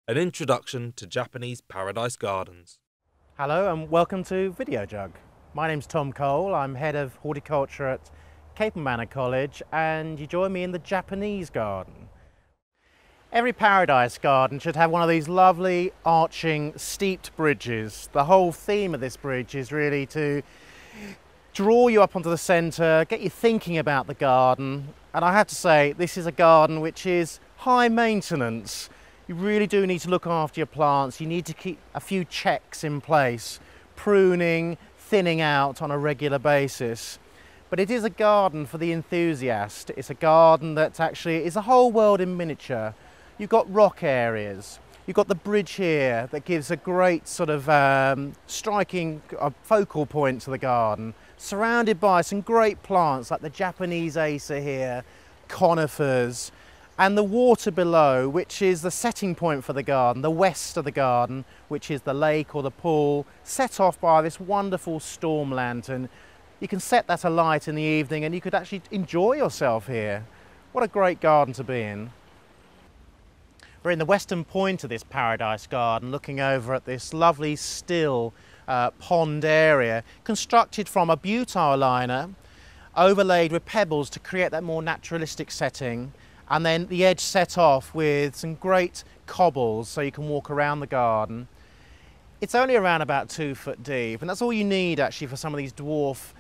An introduction to Japanese paradise gardens. Hello and welcome to Videojug. My name's Tom Cole, I'm head of horticulture at Capel Manor College, and you join me in the Japanese garden. Every paradise garden should have one of these lovely arching steeped bridges. The whole theme of this bridge is really to draw you up onto the centre, get you thinking about the garden, and I have to say this is a garden which is high maintenance. You really do need to look after your plants. You need to keep a few checks in place, pruning, thinning out on a regular basis. But it is a garden for the enthusiast. It's a garden that actually is a whole world in miniature. You've got rock areas. You've got the bridge here that gives a great sort of striking focal point to the garden, surrounded by some great plants like the Japanese acer here, conifers, and the water below, which is the setting point for the garden, the west of the garden, which is the lake or the pool, set off by this wonderful storm lantern. You can set that alight in the evening and you could actually enjoy yourself here. What a great garden to be in. We're in the western point of this paradise garden, looking over at this lovely still pond area, constructed from a butyl liner, overlaid with pebbles to create that more naturalistic setting. And then the edge set off with some great cobbles so you can walk around the garden. It's only around about 2 foot deep, and that's all you need actually for some of these dwarf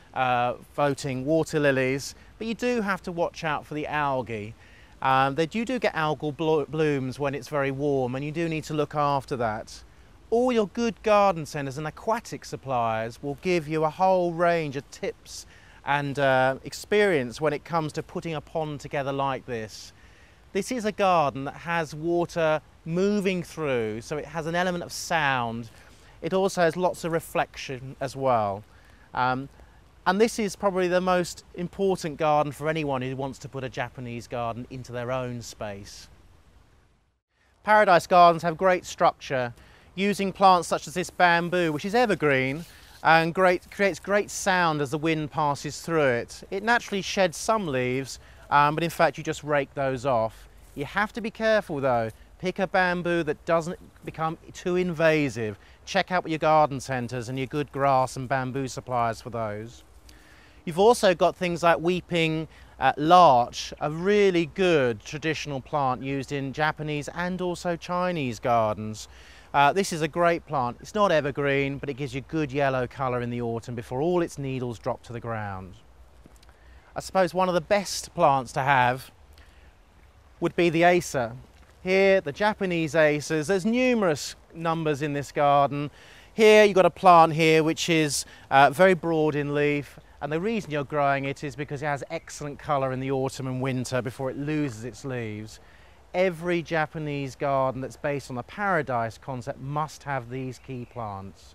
floating water lilies, but you do have to watch out for the algae. You do get algal blooms when it's very warm, and you do need to look after that. All your good garden centres and aquatic suppliers will give you a whole range of tips and experience when it comes to putting a pond together like this. This is a garden that has water moving through, so it has an element of sound. It also has lots of reflection as well. And this is probably the most important garden for anyone who wants to put a Japanese garden into their own space. Paradise gardens have great structure, using plants such as this bamboo, which is evergreen, and creates great sound as the wind passes through it. It naturally sheds some leaves, but in fact you just rake those off. You have to be careful though. Pick a bamboo that doesn't become too invasive. Check out your garden centres and your good grass and bamboo suppliers for those. You've also got things like weeping larch, a really good traditional plant used in Japanese and also Chinese gardens. This is a great plant. It's not evergreen, but it gives you good yellow colour in the autumn before all its needles drop to the ground. I suppose one of the best plants to have would be the acer. Here, the Japanese acers, there's numerous numbers in this garden. Here you've got a plant here which is very broad in leaf, and the reason you're growing it is because it has excellent colour in the autumn and winter before it loses its leaves. Every Japanese garden that's based on the paradise concept must have these key plants.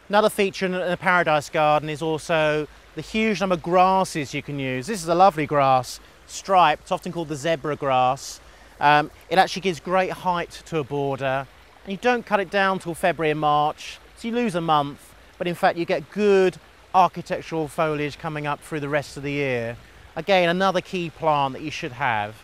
Another feature in a paradise garden is also the huge number of grasses you can use. This is a lovely grass, striped, it's often called the zebra grass. It actually gives great height to a border, and you don't cut it down till February and March, so you lose a month, but in fact you get good architectural foliage coming up through the rest of the year. Again, another key plant that you should have.